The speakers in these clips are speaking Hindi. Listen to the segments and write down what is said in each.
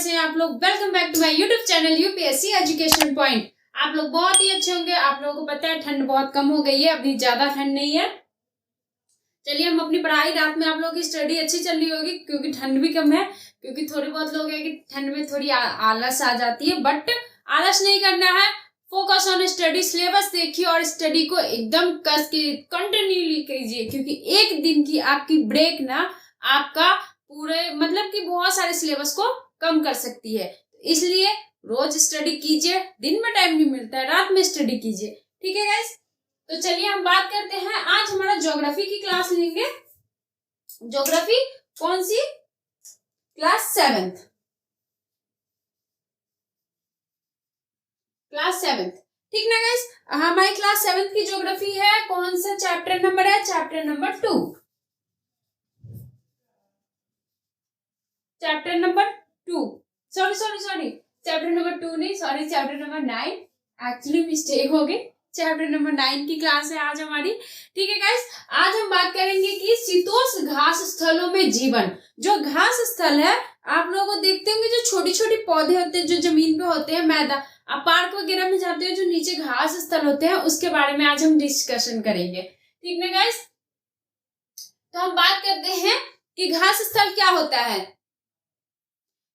कैसे हैं आप लोग। Welcome back to my YouTube channel UPSC education point. आप लोग बहुत ही अच्छे होंगे। आप लोगों को पता है ठंड बहुत कम हो गई है, अभी ज्यादा ठंड नहीं है। चलिए हम अपनी पढ़ाई, रात में आप लोगों की स्टडी अच्छी चल रही होगी क्योंकि ठंड भी कम है। क्योंकि थोड़े बहुत लोग हैं कि ठंड में थोड़ी आलस आ जाती है, बट आलस नहीं करना है। फोकस ऑन स्टडी, सिलेबस देखिए और स्टडी को एकदम कस के कंटिन्यूली कीजिए, क्योंकि एक दिन की आपकी ब्रेक ना आपका पूरे मतलब कि बहुत सारे सिलेबस को कम कर सकती है। इसलिए रोज स्टडी कीजिए। दिन में टाइम नहीं मिलता है, रात में स्टडी कीजिए। ठीक है गाइस, तो चलिए हम बात करते हैं। आज हमारा ज्योग्राफी की क्लास लेंगे। ज्योग्राफी कौन सी? Class 7th। क्लास 7th, ठीक ना गाइस। हमारी क्लास 7th की ज्योग्राफी है। कौन सा चैप्टर नंबर है? Chapter number 2। Chapter number 2, sorry chapter number 2 नहीं, sorry chapter number 9। Actually mistake हो गई। चैप्टर नंबर 9 की क्लास है आज हमारी। ठीक है गाइस, आज हम बात करेंगे कि शीतोष्ण घास स्थलों में जीवन। जो घास स्थल है, आप लोगों को देखते होंगे जो छोटी छोटी पौधे होते हैं जो जमीन पे होते हैं, मैदान, आप पार्क वगैरह में जाते हो जो नीचे घास स्थल होते हैं, उसके बारे में आज हम डिस्कशन करेंगे। ठीक ना गाइस, तो हम बात करते हैं कि घास स्थल क्या होता है।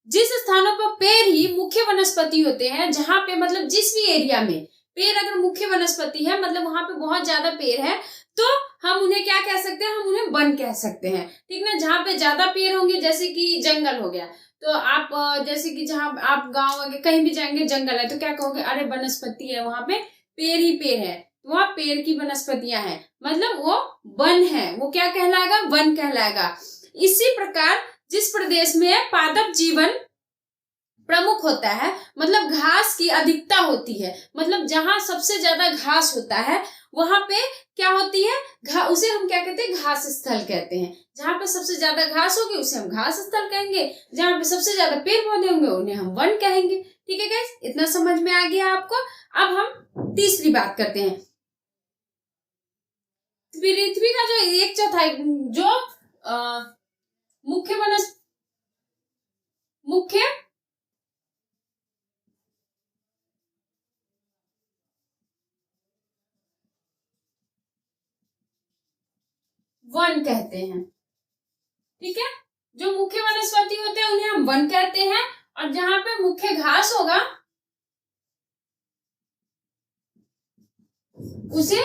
जिस स्थानों पर पेड़ ही मुख्य वनस्पति होते हैं, जहां पे मतलब जिस भी एरिया में पेड़ अगर मुख्य वनस्पति है, मतलब वहां पे बहुत ज्यादा पेड़ है, तो हम उन्हें क्या कह सकते हैं? हम उन्हें वन कह सकते हैं। ठीक ना, जहां पे ज्यादा पेड़ होंगे, जैसे कि जंगल हो गया, तो आप जैसे कि जहां आप गांव वगैरह कहीं भी जाएंगे, जंगल है, तो क्या कहोगे? अरे वनस्पति है, वहां पे पेड़ ही पेड़ है, वहां पेड़ की वनस्पतियां हैं, मतलब वो वन है। वो क्या कहलाएगा? वन कहलाएगा। इसी प्रकार जिस प्रदेश में पादप जीवन प्रमुख होता है, मतलब घास की अधिकता होती है, मतलब जहां सबसे ज्यादा घास होता है वहां पे क्या होती है? उसे हम क्या कहते हैं? घास स्थल कहते हैं। जहां पे सबसे ज्यादा घास होगी उसे हम घास स्थल कहेंगे। जहां पे सबसे ज्यादा पेड़ पौधे होंगे उन्हें हम वन कहेंगे। ठीक है गाइस, इतना समझ में आ गया आपको। अब हम तीसरी बात करते हैं। पृथ्वी का जो 1/4 जो मुख्य वन कहते हैं। ठीक है, जो मुख्य वनस्पति होते हैं उन्हें हम वन कहते हैं, और जहां पे मुख्य घास होगा उसे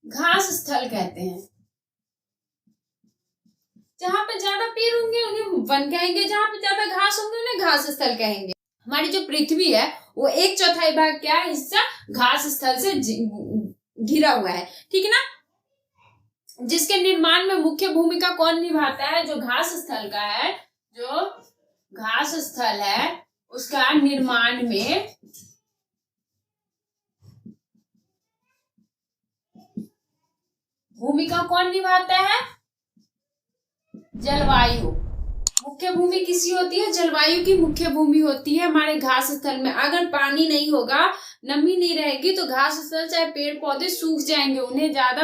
घास स्थल कहते हैं। जहां पे ज्यादा पेड़ होंगे उन्हें वन कहेंगे, जहां पे ज्यादा घास होंगे उन्हें घास स्थल कहेंगे। हमारी जो पृथ्वी है वो 1/4 भाग क्या है? हिस्सा घास स्थल से घिरा हुआ है। ठीक है ना, जिसके निर्माण में मुख्य भूमिका कौन निभाता है? जो घास स्थल का है, जो घास स्थल है उसका निर्माण में भूमिका कौन निभाता है? जलवायु। मुख्य भूमि किसी होती है? जलवायु की मुख्य भूमि होती है हमारे घास स्थल में। अगर पानी नहीं होगा, नमी नहीं रहेगी, तो घास स्थल चाहे पेड़ पौधे सूख जाएंगे। उन्हें ज्यादा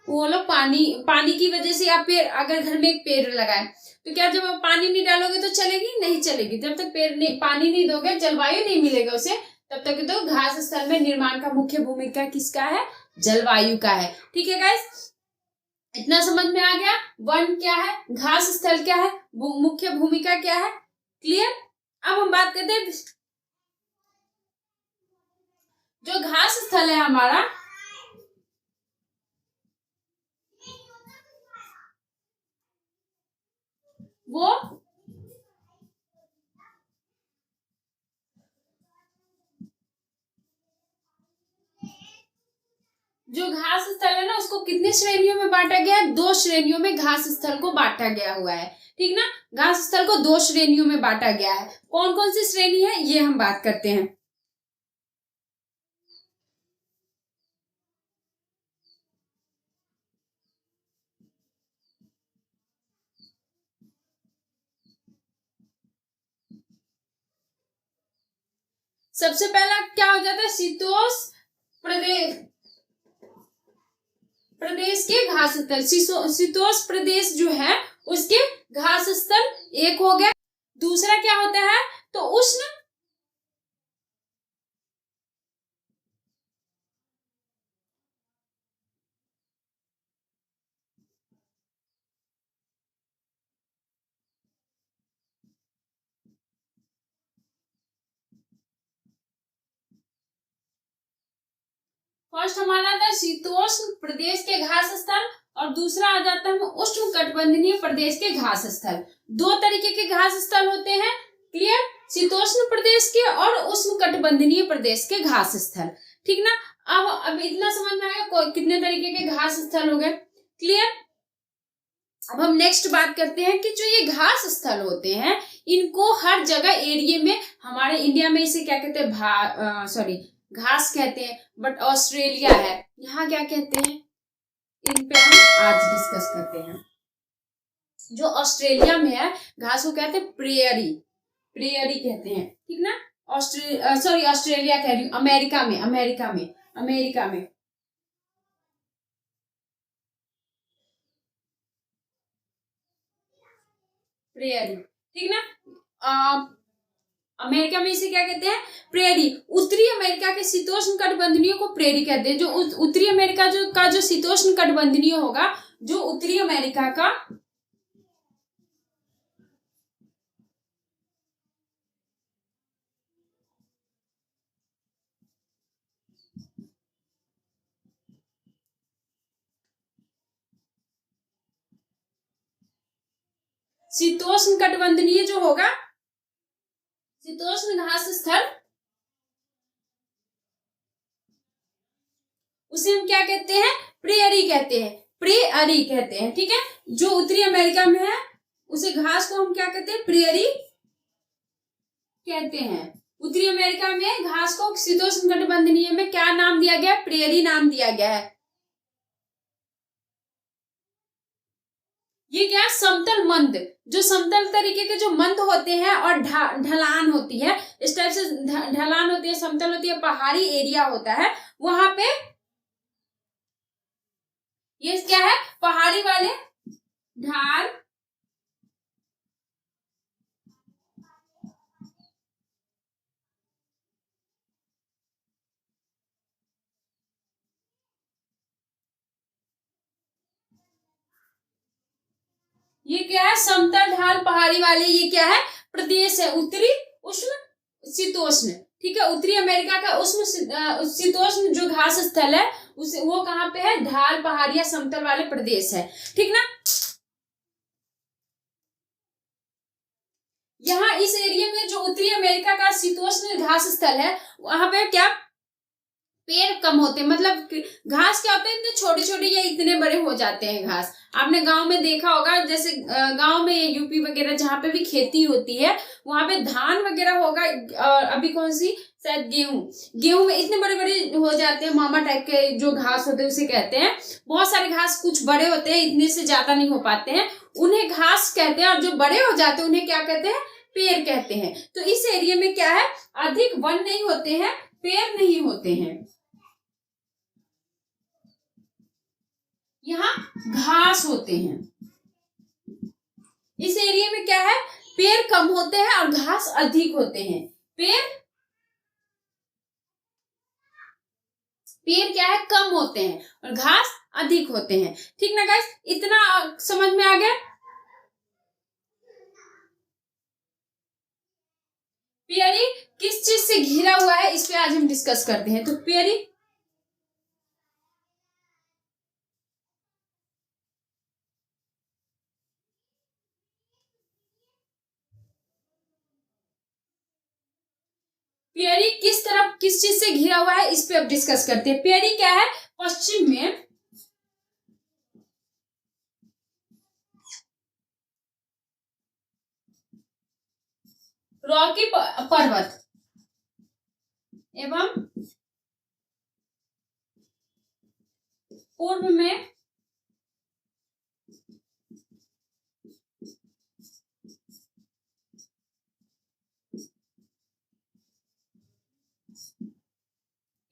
वो लोग पानी की वजह से, आप पेड़ अगर घर में एक पेड़ लगाए तो क्या जब आप पानी नहीं डालोगे तो चलेगी? नहीं चलेगी। जब तक पानी नहीं दोगे, जलवायु नहीं मिलेगा उसे, तब तक तो घास स्थल में निर्माण का मुख्य भूमिका किसका है? जलवायु का है। ठीक है गाइस, इतना समझ में आ गया। वन क्या है, घास स्थल क्या है, मुख्य भूमिका क्या है, क्लियर। अब हम बात करते हैं जो घास स्थल है हमारा, वो जो घास स्थल है ना, उसको कितने श्रेणियों में बांटा गया है? 2 श्रेणियों में घास स्थल को बांटा गया हुआ है। ठीक ना, घास स्थल को 2 श्रेणियों में बांटा गया है। कौन कौन सी श्रेणी है ये हम बात करते हैं। सबसे पहला क्या हो जाता है? शीतोष्ण प्रदेश के घास स्थल। शीतोष्ण प्रदेश जो है उसके घास स्थल एक हो गया। दूसरा क्या होता है, तो उष्ण फर्स्ट हमारा था शीतोष्ण प्रदेश के घास स्थल और दूसरा आ जाता है उष्ण कटिबंधीय प्रदेश के घास स्थल। दो तरीके के घास स्थल होते हैं, क्लियर, शीतोष्ण प्रदेश के और उष्ण कटिबंधीय प्रदेश के घास स्थल, ठीक ना। अब इतना समझ में आएगा कितने तरीके के घास स्थल हो गए, क्लियर। अब हम नेक्स्ट बात करते हैं कि जो ये घास स्थल होते हैं इनको हर जगह एरिया में, हमारे इंडिया में इसे क्या कहते हैं, सॉरी घास कहते हैं, बट ऑस्ट्रेलिया है, यहाँ क्या कहते हैं, इन पे हम आज डिस्कस करते हैं। जो ऑस्ट्रेलिया में है घास को कहते हैं प्रेयरी, प्रेयरी कहते हैं, ठीक ना। ऑस्ट्रेलिया कह रही हूँ, अमेरिका में, अमेरिका में प्रेयरी, ठीक ना। अमेरिका में इसे क्या कहते हैं, प्रेरी। उत्तरी अमेरिका के शीतोष्ण कटिबंधीय को प्रेरी कहते हैं। जो उत्तरी अमेरिका जो शीतोष्ण कटिबंधीय होगा, जो उत्तरी अमेरिका का शीतोष्ण कटिबंधीय जो होगा, शीतोष्ण घास स्थल, उसे हम क्या कहते हैं, प्रेयरी कहते हैं, प्रेयरी कहते हैं, ठीक है। जो उत्तरी अमेरिका में है उसे घास को हम क्या कहते हैं, प्रेयरी कहते हैं। उत्तरी अमेरिका में घास को शीतोष्ण कटिबंधीय में क्या नाम दिया गया है, प्रेयरी नाम दिया गया है। ये क्या, समतल मंद, जो समतल तरीके के जो मंद होते हैं और ढलान होती है, इस टाइप से ढलान होती है, समतल होती है, पहाड़ी एरिया होता है, वहां पे ये क्या है, पहाड़ी वाले ढाल ये क्या है, समतल ढाल पहाड़ी वाले, ये क्या है, प्रदेश है, उत्तरी उष्ण शीतोष्ण, ठीक है। उत्तरी अमेरिका का उष्ण शीतोष्ण जो घास स्थल है उसे वो कहाँ पे है, ढाल पहाड़ी या समतल वाले प्रदेश है, ठीक ना। यहाँ इस एरिया में जो उत्तरी अमेरिका का शीतोष्ण घास स्थल है वहां पे क्या, पेड़ कम होते हैं, मतलब घास क्या होते हैं, इतने छोटे छोटे या इतने बड़े हो जाते हैं घास। आपने गांव में देखा होगा, जैसे गांव में यूपी वगैरह जहाँ पे भी खेती होती है वहां पे धान वगैरह होगा, और अभी कौन सी, शायद गेहूं में इतने बड़े बड़े हो जाते हैं, मामा टाइप के जो घास होते हैं उसे कहते हैं। बहुत सारे घास कुछ बड़े होते हैं, इतने से ज्यादा नहीं हो पाते हैं, उन्हें घास कहते हैं, और जो बड़े हो जाते हैं उन्हें क्या कहते हैं, पेड़ कहते हैं। तो इस एरिया में क्या है, अधिक वन नहीं होते हैं, पेड़ नहीं होते हैं, यहाँ घास होते हैं। इस एरिया में क्या है, पेड़ कम होते हैं और घास अधिक होते हैं। पेड़ पेड़ क्या है, कम होते हैं और घास अधिक होते हैं, ठीक ना गाइस, इतना समझ में आ गया। पेड़ी किस चीज से घिरा हुआ है इस पे आज हम डिस्कस करते हैं। तो पेड़ी पेड़ी किस तरफ किस चीज से घिरा हुआ है इस पे अब डिस्कस करते हैं। पेड़ी क्या है, पश्चिम में रॉकी पर्वत एवं पूर्व में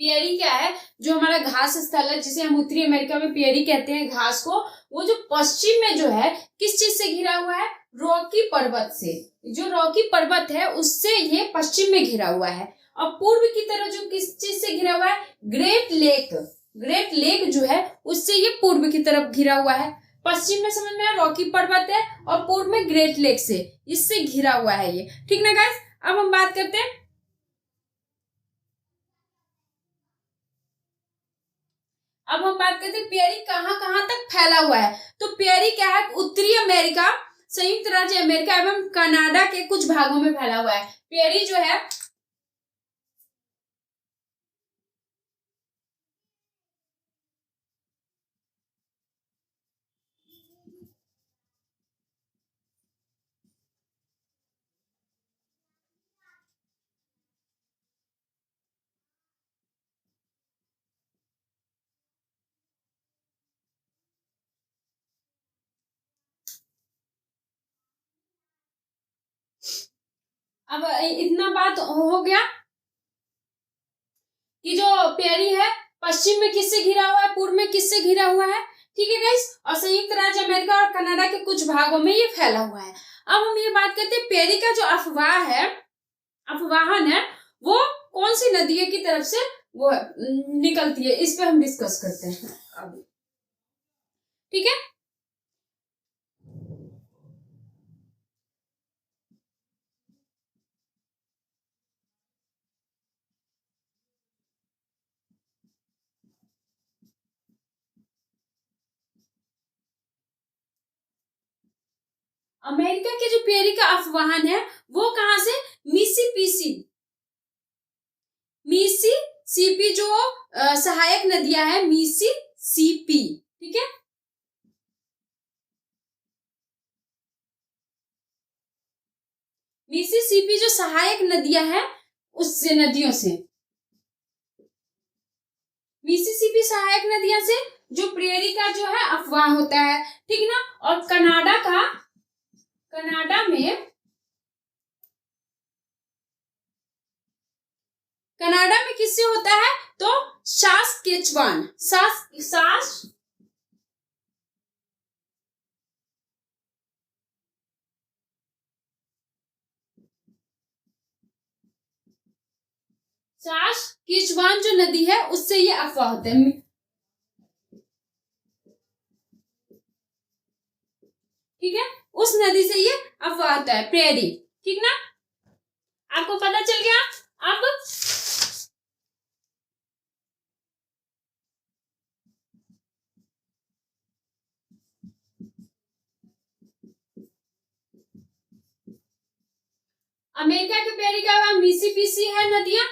पियरी क्या है, जो हमारा घास स्थल है, जिसे हम उत्तरी अमेरिका में पियरी कहते हैं घास को, वो जो पश्चिम में जो है किस चीज से घिरा हुआ है, रॉकी पर्वत से। जो रॉकी पर्वत है उससे ये पश्चिम में घिरा हुआ है। और पूर्व की तरफ जो किस चीज से घिरा हुआ है, ग्रेट लेक, ग्रेट लेक जो है उससे ये पूर्व की तरफ घिरा हुआ है। पश्चिम में समझ में आया, रॉकी पर्वत है, और पूर्व में ग्रेट लेक से, इससे घिरा हुआ है ये, ठीक ना गाइस। अब हम बात करते हैं, पियरी कहाँ कहाँ तक फैला हुआ है। तो पियरी क्या है, उत्तरी अमेरिका, संयुक्त राज्य अमेरिका एवं कनाडा के कुछ भागों में फैला हुआ है। पियरी जो है अब इतना बात हो गया कि जो पेरी है पश्चिम में किससे घिरा हुआ है, पूर्व में किससे घिरा हुआ है, ठीक है गाइस। और संयुक्त राज्य अमेरिका और कनाडा के कुछ भागों में ये फैला हुआ है। अब हम ये बात करते हैं पेरी का जो अफवाह है, अफवाहन है, वो कौन सी नदियों की तरफ से वो निकलती है, इस पे हम डिस्कस करते हैं अभी, ठीक है। अमेरिका के जो पेरी का अफवाहन है वो कहां से, मिसिसिपी, मिसिसिपी जो सहायक नदियां है, मिसिसिपी, ठीक है। मिसिसिपी जो सहायक नदियां हैं उससे, नदियों से, मिसिसिपी सहायक नदियां से जो प्रेरी का जो है अफवाह होता है, ठीक ना। और कनाडा का, कनाडा में, कनाडा में किससे होता है, तो सास्केचुआन, सास्केचुआन जो नदी है उससे ये अफवाह होते हैं, ठीक है। उस नदी से ये अफवाह होता है, प्रेरी, ठीक ना। आपको पता चल गया। अब अमेरिका के पेरी का मिसिसिपी है नदियां,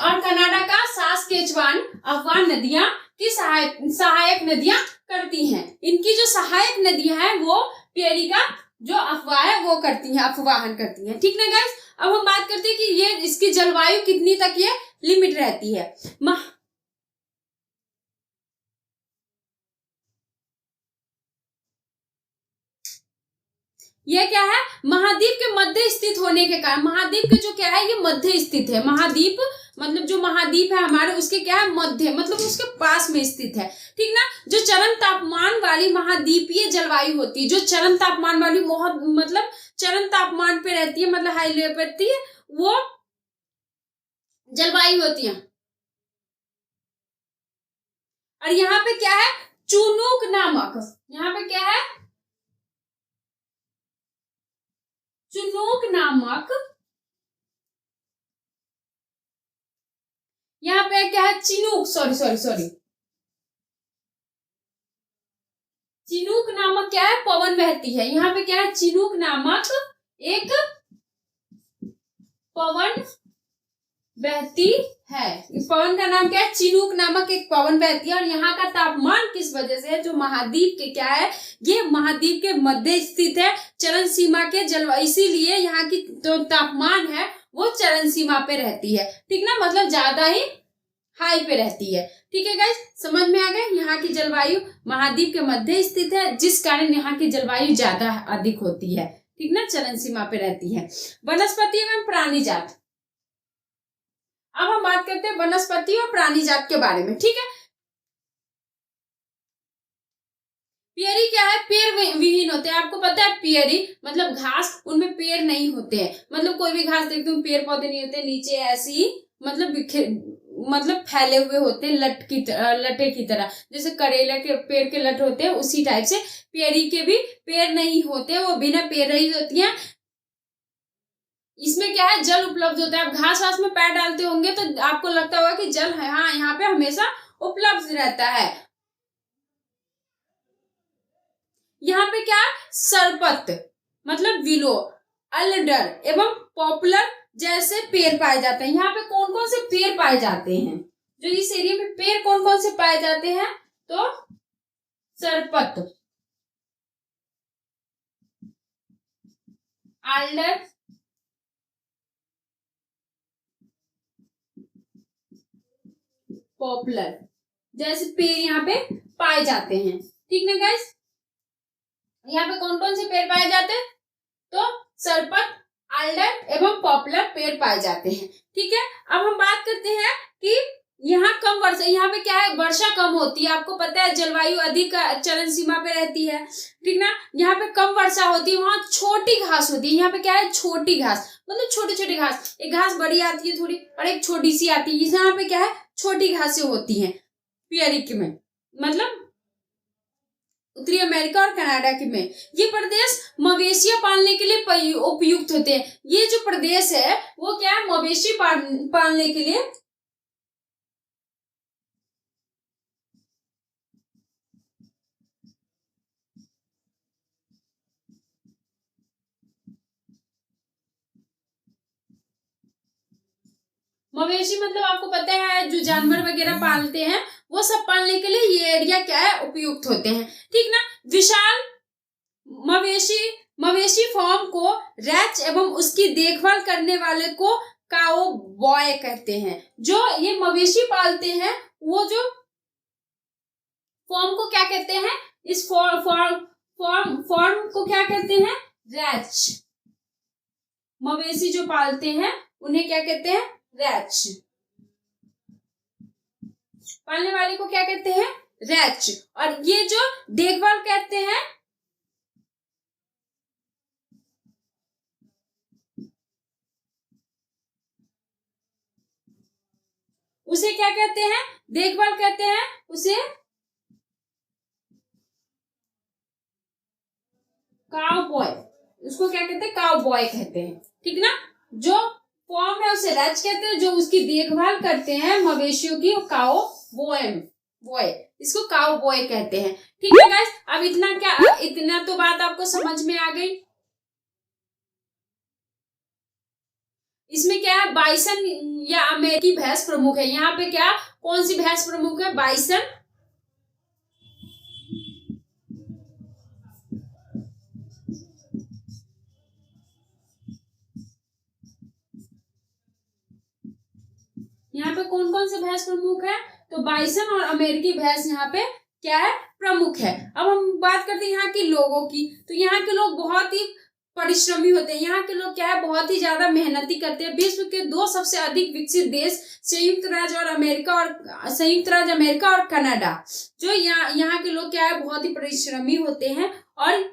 और कनाडा का सास्केचुआन अफवाह नदियां की सहायक नदियां करती हैं। इनकी जो सहायक नदियां हैं वो पेरी का जो अफवाह है वो करती हैं, अफवाहन करती हैं, ठीक ना गाइस। अब हम बात करते हैं कि ये इसकी जलवायु कितनी तक ये लिमिट रहती है। ये क्या है, महाद्वीप के मध्य स्थित होने के कारण, महाद्वीप के जो क्या है ये मध्य स्थित है, महाद्वीप मतलब जो महाद्वीप है हमारे उसके क्या है, मध्य मतलब उसके पास में स्थित है, ठीक ना। जो चरम तापमान वाली महाद्वीपीय जलवायु होती है, जो चरम तापमान वाली मतलब चरम तापमान पे रहती है, मतलब हाई लेवल पे रहती है, वो जलवायु होती है। और यहाँ पे क्या है, चुनूक नामक, यहाँ पे क्या है, चुनूक नामक, यहाँ पे क्या है, चिनूक, सॉरी चिनूक नामक क्या है, पवन बहती है। यहाँ पे क्या है, चिनूक नामक एक पवन बहती है। इस पवन का नाम क्या है, चिनूक नामक एक पवन बहती है। और यहाँ का तापमान किस वजह से है, जो महाद्वीप के क्या है, ये महाद्वीप के मध्य स्थित है, चरण सीमा के जलवायु, इसीलिए यहाँ की जो तापमान है वो चरण सीमा पे रहती है, ठीक ना, मतलब ज्यादा ही हाई पे रहती है, ठीक है गाइस। समझ में आ गया, यहाँ की जलवायु महाद्वीप के मध्य स्थित है, जिस कारण यहाँ की जलवायु ज्यादा अधिक होती है, ठीक ना, चरण सीमा पे रहती है। वनस्पति एवं प्राणी जात, अब हम बात करते हैं वनस्पति और प्राणी जात के बारे में, ठीक है। पेड़ी क्या है, पेड़ विहीन होते हैं। आपको पता है पेड़ी मतलब घास, उनमें पेड़ नहीं होते हैं। मतलब कोई भी घास देखते हो पेड़ पौधे नहीं होते, नीचे ऐसे ही मतलब फैले हुए होते हैं लटे की तरह, जैसे करेला के पेड़ के लट होते हैं उसी टाइप से पेड़ी के भी पेड़ नहीं होते, वो बिना पेड़ रही होती हैं। इसमें क्या है, जल उपलब्ध होता है। आप घास वास में पैर डालते होंगे तो आपको लगता होगा कि जल है, हाँ यहाँ पे हमेशा उपलब्ध रहता है। यहाँ पे क्या है, सरपत मतलब विलो, अल्डर एवं पॉपुलर जैसे पेड़ पाए जाते हैं। यहाँ पे कौन कौन से पेड़ पाए जाते हैं, जो इस एरिया में पेड़ कौन कौन से पाए जाते हैं, तो सरपत, आल्डर, पॉपुलर जैसे पेड़ यहाँ पे पाए जाते हैं, ठीक ना गाइस। यहाँ पे कौन कौन से पेड़ पाए जाते हैं, तो सरपत, आल्डर एवं पॉपुलर पेड़ पाए जाते हैं, ठीक है। अब हम बात करते हैं कि यहाँ कम वर्षा, यहाँ पे क्या है, वर्षा कम होती है। आपको पता है जलवायु अधिक चलन सीमा पे रहती है, ठीक ना। यहाँ पे कम वर्षा होती है, वहाँ छोटी घास होती है। यहाँ पे क्या है, छोटी घास मतलब छोटी छोटी घास, एक घास बड़ी आती है थोड़ी और एक छोटी सी आती है। यहाँ पे क्या है, छोटी घासें होती हैं पियरिक में, मतलब उत्तरी अमेरिका और कनाडा के में। ये प्रदेश मवेशियां पालने के लिए उपयुक्त होते हैं। ये जो प्रदेश है वो क्या है, मवेशी पालने के लिए मवेशी मतलब आपको पता है जो जानवर वगैरह पालते हैं वो सब पालने के लिए ये एरिया क्या है, उपयुक्त होते हैं, ठीक ना। विशाल मवेशी फार्म को रैंच एवं उसकी देखभाल करने वाले को काओ बॉय कहते हैं। जो ये मवेशी पालते हैं वो जो फॉर्म को क्या कहते हैं, इस फॉर्म को क्या कहते हैं, रैंच। मवेशी जो पालते हैं उन्हें क्या कहते हैं, रैंच। पालने वाले को क्या कहते हैं, रैंच। और ये जो देखभाल कहते हैं उसे क्या कहते हैं, देखभाल कहते हैं उसे काउ बॉय। उसको क्या कहते हैं, काउ बॉय कहते हैं, ठीक ना। जो फॉर्म है उसे रैंच कहते हैं, जो उसकी देखभाल करते हैं मवेशियों की, काउ बॉय, इसको काउ बॉय कहते हैं, ठीक है गाइस। अब इतना तो बात आपको समझ में आ गई। इसमें क्या है, बाइसन या अमेरिकी भैंस प्रमुख है। यहाँ पे क्या, कौन सी भैंस प्रमुख है, बाइसन, यहाँ पे कौन कौन से भैंस प्रमुख है, तो बाइसन और अमेरिकी भैंस यहाँ पे क्या है, प्रमुख है। अब हम बात करते हैं यहाँ के लोगों की, तो यहाँ के लोग बहुत ही परिश्रमी होते हैं। यहाँ के लोग क्या है, बहुत ही ज्यादा मेहनती करते हैं। विश्व के 2 सबसे अधिक विकसित देश संयुक्त राज्य अमेरिका और कनाडा, जो यहाँ के लोग क्या है, बहुत ही परिश्रमी होते हैं और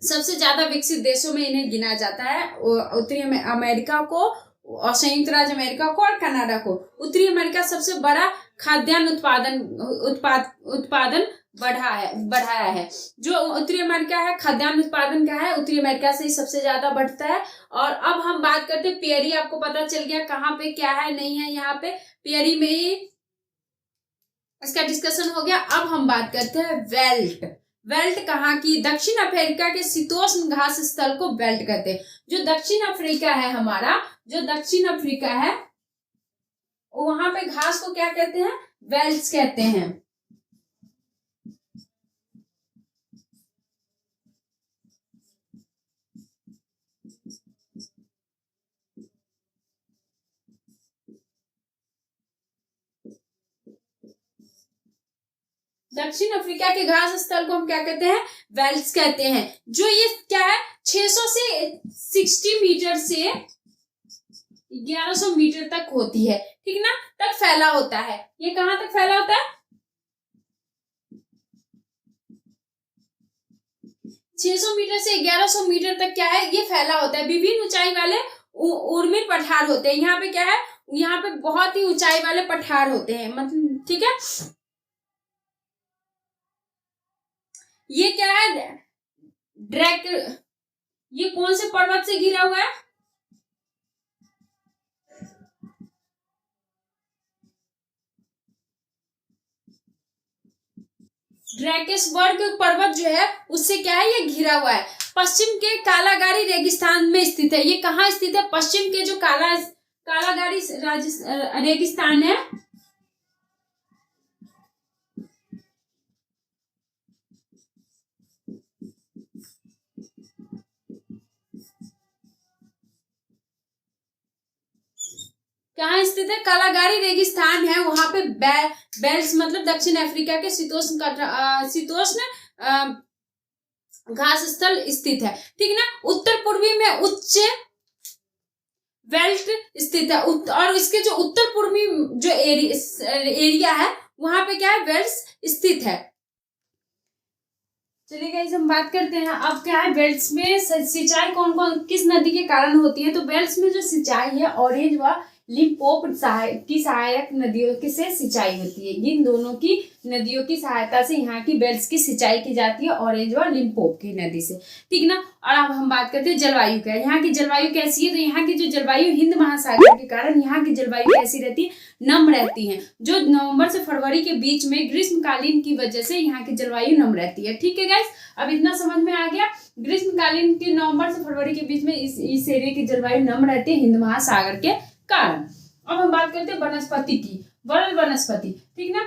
सबसे ज्यादा विकसित देशों में इन्हें गिना जाता है। उत्तरी अमेरिका को और संयुक्त राज्य अमेरिका को और कनाडा को। उत्तरी अमेरिका सबसे बड़ा खाद्यान्न उत्पादन बढ़ाया है। जो उत्तरी अमेरिका है, खाद्यान्न उत्पादन क्या है, उत्तरी अमेरिका से ही सबसे ज्यादा बढ़ता है। और अब हम बात करते हैं पेरी, आपको पता चल गया कहाँ पे क्या है नहीं है। यहाँ पे पेरी में ही इसका डिस्कशन हो गया। अब हम बात करते हैं वेल्ट कहाँ की, दक्षिण अफ्रीका के शीतोष्ण घास स्थल को वेल्ट कहते हैं। जो दक्षिण अफ्रीका है हमारा, जो दक्षिण अफ्रीका है वहां पे घास को क्या कहते हैं, वेल्ट्स कहते हैं। दक्षिण अफ्रीका के घास स्थल को हम क्या कहते हैं, वेल्ट्स कहते हैं। जो ये क्या है, 600 से 60 मीटर से 1100 मीटर तक होती है, ठीक ना, तक फैला होता है। ये कहाँ तक फैला होता है? 600 मीटर से 1100 मीटर तक क्या है, ये फैला होता है। विभिन्न ऊंचाई वाले उर्मिल पठार होते हैं। यहाँ पे क्या है, यहाँ पे बहुत ही ऊंचाई वाले पठार होते हैं, मतलब ठीक है। ये क्या है, ड्रैक, ये कौन से पर्वत से घिरा हुआ है? ड्रैकेसबर्ग पर्वत जो है उससे क्या है, ये घिरा हुआ है। पश्चिम के कालागारी रेगिस्तान में स्थित है। ये कहाँ स्थित है? पश्चिम के जो कालागारी रेगिस्तान है, कहाँ स्थित है? कालागारी रेगिस्तान है, वहां पे बेल्स मतलब दक्षिण अफ्रीका के शीतोष्ण घास स्थल स्थित है, ठीक ना। उत्तर पूर्वी में उच्च बेल्ट स्थित है, और इसके जो उत्तर पूर्वी जो एरिया है वहां पे क्या है, बेल्ट्स स्थित है। चलिए गाइस हम बात करते हैं अब क्या है, बेल्ट्स में सिंचाई कौन कौन किस नदी के कारण होती है। तो बेल्ट्स में जो सिंचाई है, ऑरेंज व लिम्पोप की सहायक नदियों की से सिंचाई होती है। इन दोनों की नदियों की सहायता से यहाँ की बेल्ट्स की सिंचाई की जाती है, ऑरेंज व लिम्पोप की नदी से, ठीक ना। और अब हम बात करते हैं जलवायु का। यहाँ की जलवायु कैसी है? तो यहाँ की जो जलवायु हिंद महासागर के कारण यहाँ की जलवायु कैसी रहती है, नम रहती है। जो नवंबर से फरवरी के बीच में ग्रीष्मकालीन की वजह से यहाँ की जलवायु नम रहती है, ठीक है गाइस। अब इतना समझ में आ गया। ग्रीष्मकालीन के नवंबर से फरवरी के बीच में इस एरिया की जलवायु नम रहती है हिंद महासागर के कारण। अब हम बात करते हैं वनस्पति की, वरल वनस्पति, ठीक ना।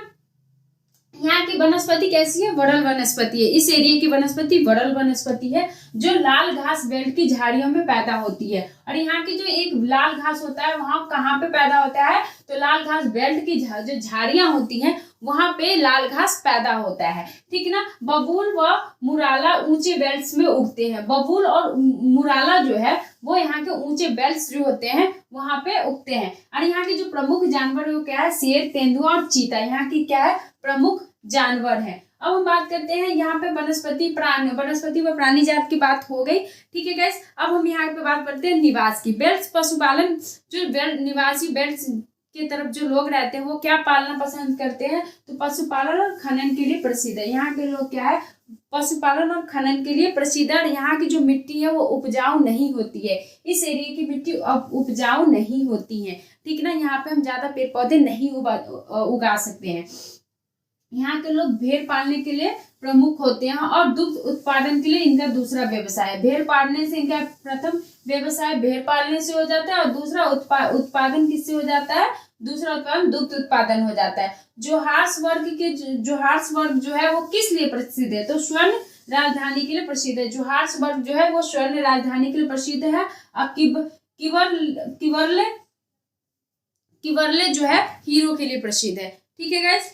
यहाँ की वनस्पति कैसी है? वरल वनस्पति है। इस एरिया की वनस्पति वरल वनस्पति है, जो लाल घास बेल्ट की झाड़ियों में पैदा होती है। और यहाँ की जो एक लाल घास होता है वहां कहाँ पे पैदा होता है? तो लाल घास बेल्ट की जो झाड़ियां होती हैं वहां पे लाल घास पैदा होता है, ठीक ना। बबूल व मुराला ऊंचे बेल्ट्स में उगते हैं। बबूल और मुराला जो है वो यहाँ के ऊंचे बेल्ट्स जो होते हैं वहां पे उगते हैं। और यहाँ के जो प्रमुख जानवर है वो क्या है? शेर, तेंदुआ और चीता यहाँ की क्या है? प्रमुख जानवर है। अब हम बात करते हैं यहाँ पे वनस्पति व प्राणी जात की बात हो गई, ठीक है गैस। अब हम यहाँ पे बात करते हैं निवास की। बेल्ट्स पशुपालन, जो निवासी बेल्ट्स की तरफ जो लोग रहते हैं वो क्या पालना पसंद करते हैं? तो पशुपालन और खनन के लिए प्रसिद्ध है। यहाँ के लोग क्या है? पशुपालन और खनन के लिए प्रसिद्ध है। और यहाँ की जो मिट्टी है वो उपजाऊ नहीं होती है। इस एरिया की मिट्टी उपजाऊ नहीं होती है, ठीक ना। यहाँ पे हम ज्यादा पेड़ पौधे नहीं उगा सकते हैं। यहाँ के लोग भेड़ पालने के लिए प्रमुख होते हैं और दुग्ध उत्पादन के लिए इनका दूसरा व्यवसाय है। भेड़ पालने से इनका प्रथम व्यवसाय भेड़ पालने से हो जाता है और दूसरा उत्पादन किससे हो जाता है? दूसरा उत्पादन दुग्ध उत्पादन हो जाता है। जोहार्स वर्ग जो है वो किस लिए प्रसिद्ध है? तो स्वर्ण राजधानी के लिए प्रसिद्ध है। जोहार्स वर्ग जो है वो स्वर्ण राजधानी के लिए प्रसिद्ध है। और किवरले जो है हीरो के लिए प्रसिद्ध है, ठीक है गाइस।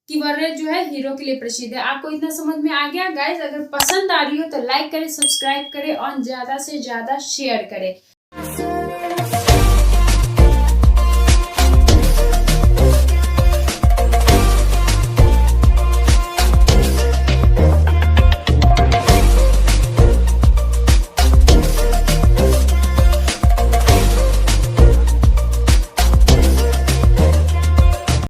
किवर्रे जो है हीरो के लिए प्रसिद्ध है। आपको इतना समझ में आ गया गाइस? अगर पसंद आ रही हो तो लाइक करें, सब्सक्राइब करें और ज्यादा से ज्यादा शेयर करें।